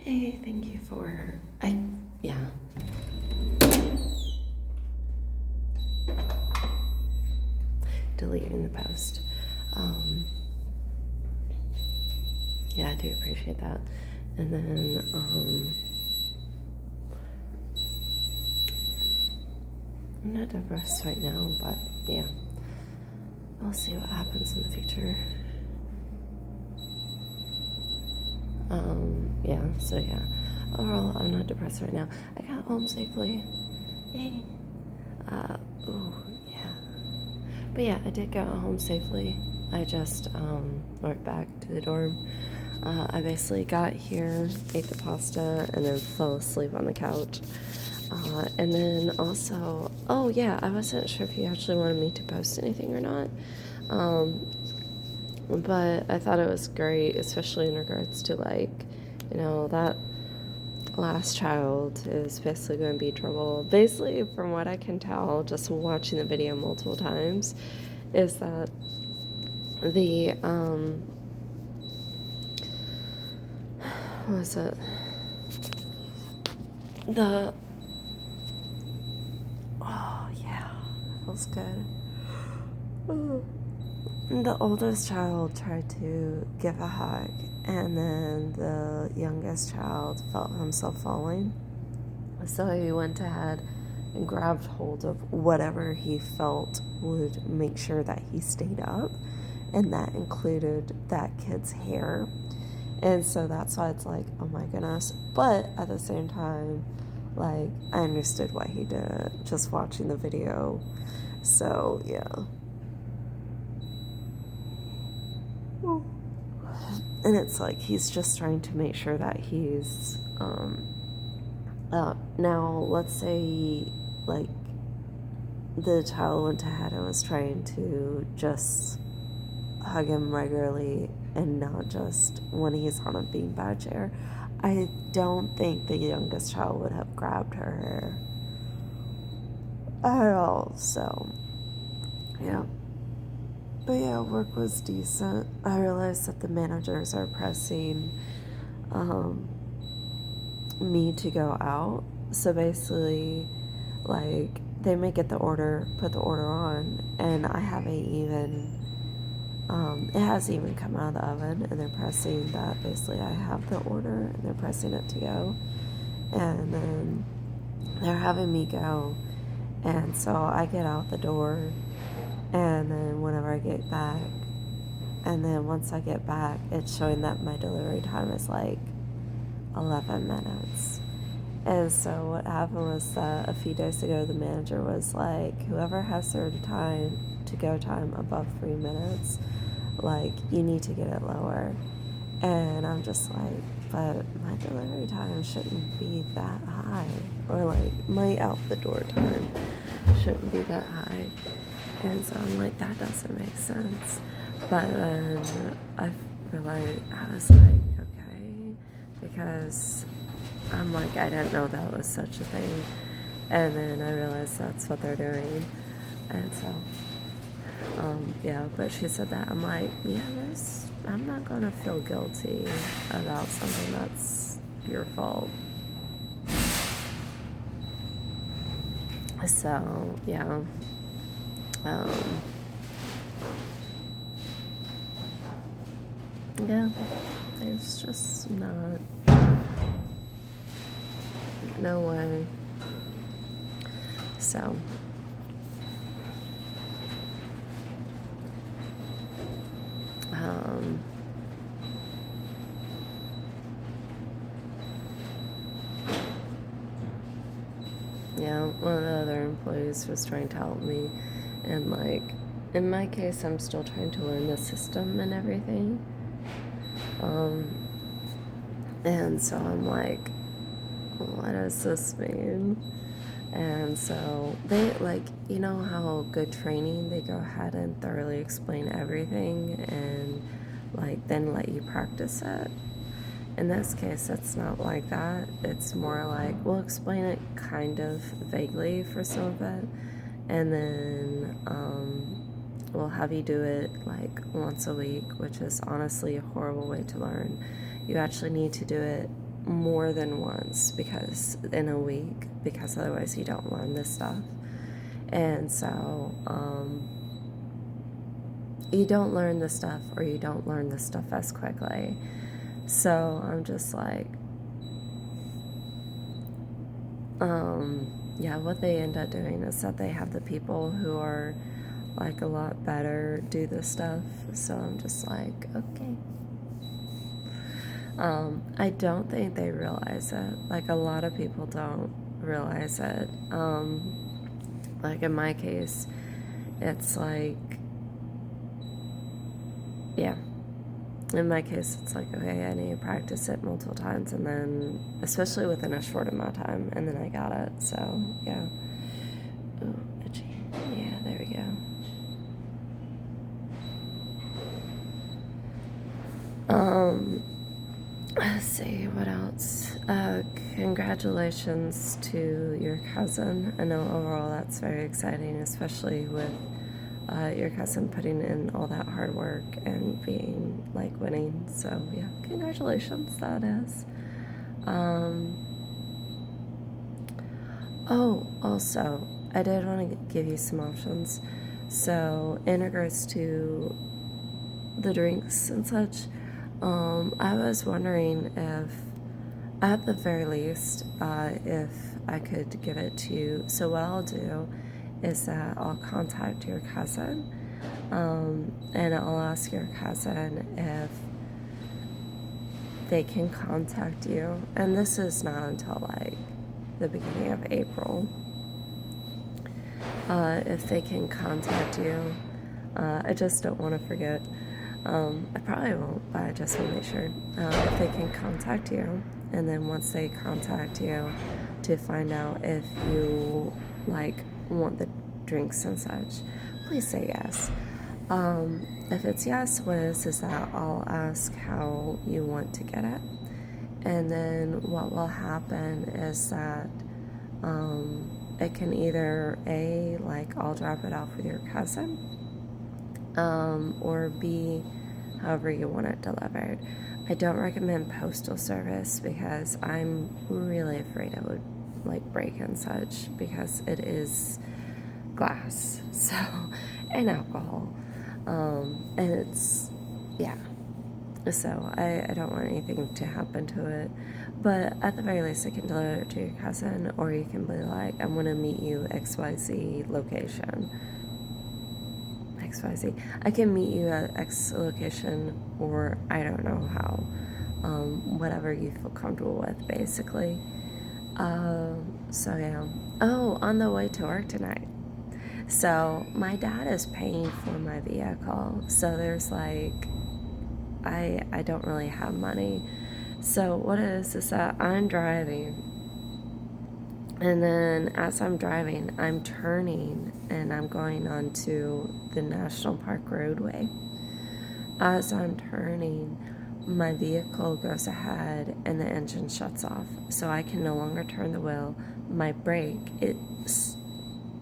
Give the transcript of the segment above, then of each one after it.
Hey, thank you for, yeah. Deleting the post. Yeah, I do appreciate that. And then, I'm not depressed right now, but yeah. I'll see what happens in the future. Yeah, so yeah. Overall, I'm not depressed right now. I got home safely. Yay. Ooh, yeah. But yeah, I did get home safely. I just went back to the dorm. I basically got here, ate the pasta, and then fell asleep on the couch. And then also, oh yeah, I wasn't sure if you actually wanted me to post anything or not. But I thought it was great, especially in regards to that last child is basically going to be trouble. Basically, from what I can tell, just watching the video multiple times, is that the what was it? Oh yeah, that feels good. The oldest child tried to give a hug, and then the youngest child felt himself falling. So he went ahead and grabbed hold of whatever he felt would make sure that he stayed up, and that included that kid's hair. And so that's why it's like, oh my goodness. But at the same time, I understood why he did it just watching the video. So yeah. And it's like he's just trying to make sure that he's now let's say the child went ahead and was trying to just hug him regularly and not just when he's on a beanbag chair. I don't think the youngest child would have grabbed her hair at all. So yeah. But yeah, work was decent. I realized that the managers are pressing me to go out. So basically, they may get the order, put the order on, and I haven't even, it hasn't even come out of the oven, and they're pressing that basically I have the order, and they're pressing it to go. And then they're having me go. And so I get out the door, and then whenever I get back, and then once I get back, it's showing that my delivery time is 11 minutes. And so what happened was that a few days ago, the manager was like, whoever has their time to go time above 3 minutes, you need to get it lower. And I'm just like, but my delivery time shouldn't be that high. Or my out the door time shouldn't be that high. And so I'm like, that doesn't make sense. But then I was like, okay, because I'm like, I didn't know that was such a thing. And then I realized that's what they're doing. And so, yeah, but she said that. I'm like, yeah, I'm not going to feel guilty about something that's your fault. So, yeah. Yeah, it's just not, no way. So, yeah, one of the other employees was trying to help me, and in my case, I'm still trying to learn the system and everything. And so I'm like, what does this mean? And so they, you know how good training, they go ahead and thoroughly explain everything and then let you practice it. In this case, it's not like that. It's more like, we'll explain it kind of vaguely for some of it, and then we'll have you do it once a week, which is honestly a horrible way to learn. You actually need to do it more than once because in a week, because otherwise you don't learn this stuff. And so you don't learn the stuff, or you don't learn the stuff as quickly. So I'm just like, yeah, what they end up doing is that they have the people who are like a lot better do this stuff. So I'm just like, okay. I don't think they realize it. Like, a lot of people don't realize it. Like in my case, it's like, yeah. In my case, it's like, okay, I need to practice it multiple times, and then, especially within a short amount of time, and then I got it. So, yeah. Ooh, itchy. Yeah, there we go. Let's see, what else? Congratulations to your cousin. I know overall that's very exciting, especially with your cousin putting in all that hard work and being like winning. So yeah, congratulations, that is. Oh, also, I did want to give you some options. So in regards to the drinks and such, I was wondering if, at the very least, if I could give it to you. So what I'll do is that I'll contact your cousin, and I'll ask your cousin if they can contact you. And this is not until like the beginning of April. If they can contact you, I just don't want to forget. I probably won't, but I just want to make sure. If they can contact you, and then once they contact you to find out if you like want the drinks and such, please say yes. If it's yes, what is that I'll ask how you want to get it, and then what will happen is that it can either A, like I'll drop it off with your cousin, or B, however you want it delivered. I don't recommend postal service because I'm really afraid it would like break and such, because it is glass, so, and alcohol, and it's, yeah, so I don't want anything to happen to it. But at the very least, I can deliver it to your cousin, or you can be like, I'm going to meet you XYZ location. XYZ. I can meet you at X location, or I don't know how. Whatever you feel comfortable with, basically. So yeah. Oh, on the way to work tonight. So my dad is paying for my vehicle. So there's like, I don't really have money. So what it is that I'm driving, and then as I'm driving, I'm turning and I'm going onto the National Park roadway. As I'm turning, my vehicle goes ahead and the engine shuts off. So I can no longer turn the wheel. My brake, it's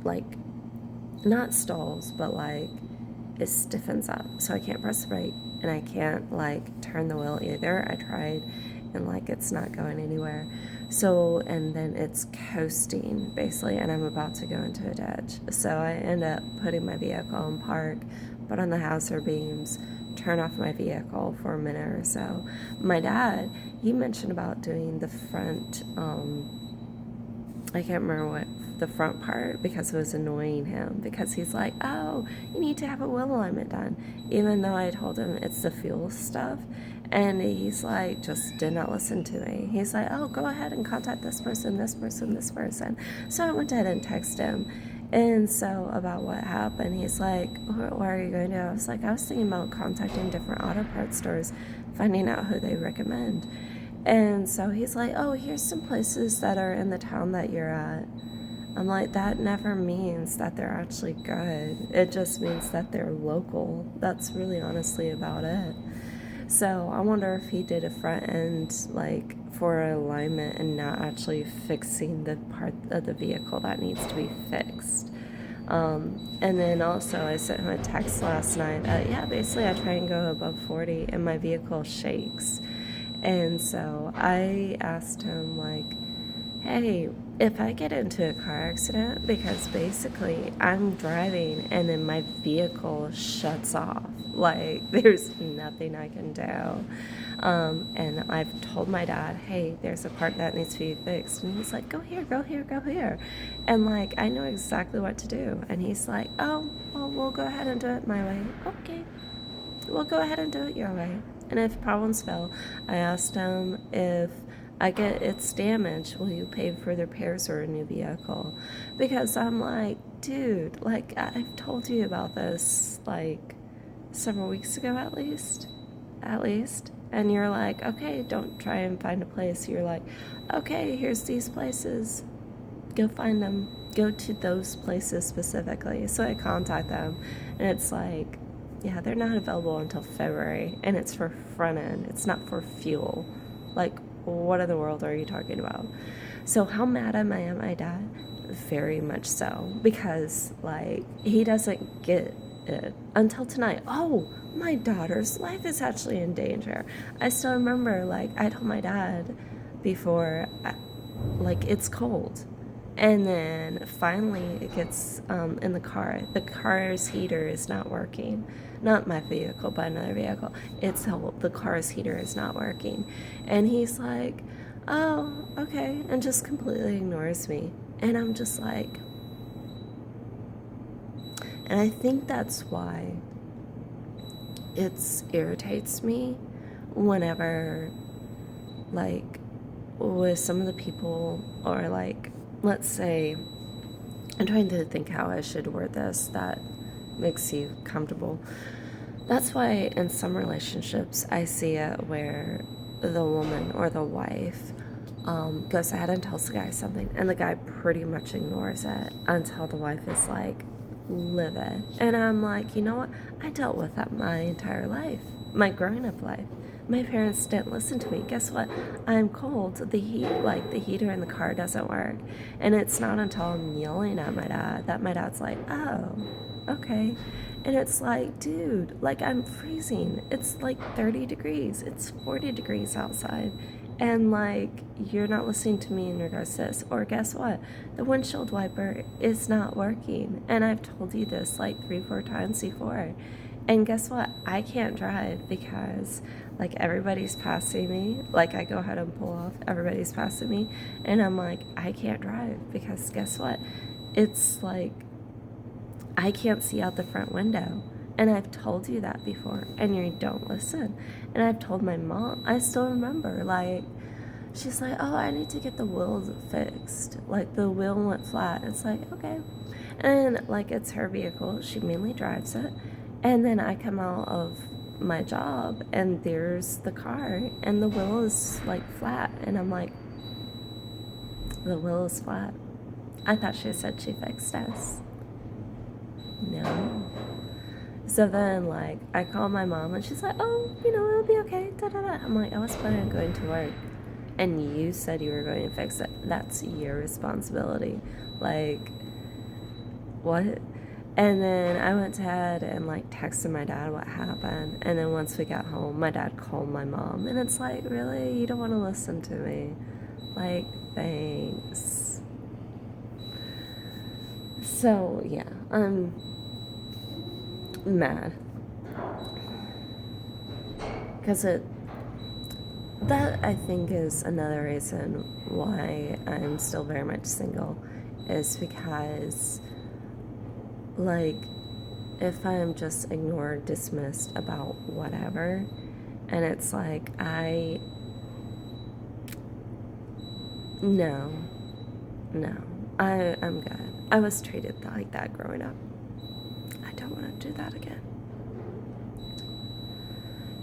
like, not stalls, but like it stiffens up. So I can't press the brake, and I can't like turn the wheel either. I tried, and like it's not going anywhere. So, and then it's coasting basically, and I'm about to go into a ditch. So I end up putting my vehicle in park, put on the hazard beams, turn off my vehicle for a minute or so. My dad, he mentioned about doing the front, I can't remember what the front part, because it was annoying him, because he's like, oh, you need to have a wheel alignment done, even though I told him it's the fuel stuff. And he's like, just did not listen to me. He's like, oh, go ahead and contact this person, this person, this person. So I went ahead and texted him. And so about what happened, he's like, where are you going to? I was like, I was thinking about contacting different auto parts stores, finding out who they recommend. And so he's like, oh, here's some places that are in the town that you're at. I'm like, that never means that they're actually good. It just means that they're local. That's really honestly about it. So I wonder if he did a front end like for alignment and not actually fixing the part of the vehicle that needs to be fixed. And then also I sent him a text last night. Yeah, basically I try and go above 40 and my vehicle shakes. And so I asked him, like, hey, if I get into a car accident, because basically I'm driving and then my vehicle shuts off, like there's nothing I can do. And I've told my dad, hey, there's a part that needs to be fixed. And he's like, go here, go here, go here. And like, I know exactly what to do. And he's like, oh, well, we'll go ahead and do it my way. Okay, we'll go ahead and do it your way. And if problems fail, I asked him, if I get it's damaged, will you pay for the repairs or a new vehicle? Because I'm like, dude, like I've told you about this like several weeks ago at least. And you're like, okay, don't try and find a place. You're like, okay, here's these places. Go find them. Go to those places specifically. So I contact them, and it's like, yeah, they're not available until February, and it's for front end. It's not for fuel. Like, what in the world are you talking about? So how mad am I at my dad? Very much so, because like he doesn't get it until tonight. Oh, my daughter's life is actually in danger. I still remember, like, I told my dad before, like, it's cold. And then finally it gets in the car. The car's heater is not working. Not my vehicle, but another vehicle. The car's heater is not working. And he's like, oh, okay. And just completely ignores me. And I'm just like, and I think that's why it irritates me whenever, like, with some of the people, or like, let's say, I'm trying to think how I should word this that makes you comfortable. That's why in some relationships I see it where the woman or the wife goes ahead and tells the guy something, and the guy pretty much ignores it until the wife is like livid. And I'm like, you know what? I dealt with that my entire life, my growing up life. My parents didn't listen to me. Guess what? I'm cold. The heater in the car doesn't work. And it's not until I'm yelling at my dad that my dad's like, oh, okay. And it's like, dude, like I'm freezing. It's like 30 degrees. It's 40 degrees outside. And like, you're not listening to me in regards to this. Or guess what? The windshield wiper is not working. And I've told you this like 3-4 times before. And guess what? I can't drive because like everybody's passing me. Like I go ahead and pull off, everybody's passing me. And I'm like, I can't drive because guess what? It's like I can't see out the front window. And I've told you that before and you don't listen. And I've told my mom, I still remember, like, she's like, oh, I need to get the wheels fixed. Like the wheel went flat. It's like, okay. And like it's her vehicle. She mainly drives it. And then I come out of my job and there's the car and the wheel is like flat. And I'm like, the wheel is flat. I thought she said she fixed us. No. So then like I call my mom and she's like, oh, it'll be okay. Da, da, da. I'm like, I was planning on going to work and you said you were going to fix it. That's your responsibility. Like, what? And then I went ahead and like texted my dad what happened. And then once we got home, my dad called my mom. And it's like, really? You don't want to listen to me? Like, thanks. So, yeah, I'm mad. Because that I think is another reason why I'm still very much single. Is because, like, if I'm just ignored, dismissed about whatever, and it's like, no, I'm good. I was treated like that growing up. I don't want to do that again.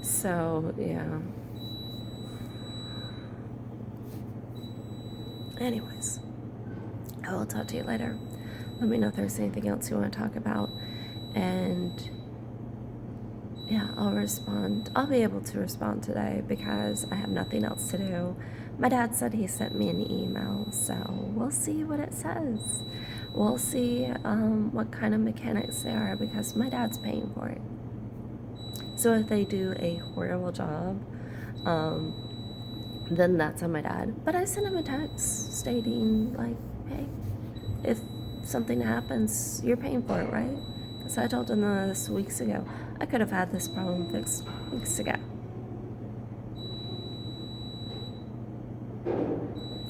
So, yeah. Anyways, I will talk to you later. Let me know if there's anything else you want to talk about. And yeah, I'll respond. I'll be able to respond today because I have nothing else to do. My dad said he sent me an email, so we'll see what it says. We'll see what kind of mechanics they are because my dad's paying for it. So if they do a horrible job, Then that's on my dad. But I sent him a text stating, like, hey, if something happens, you're paying for it, right? Because I told him this weeks ago. I could have had this problem fixed weeks ago.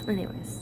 Anyways,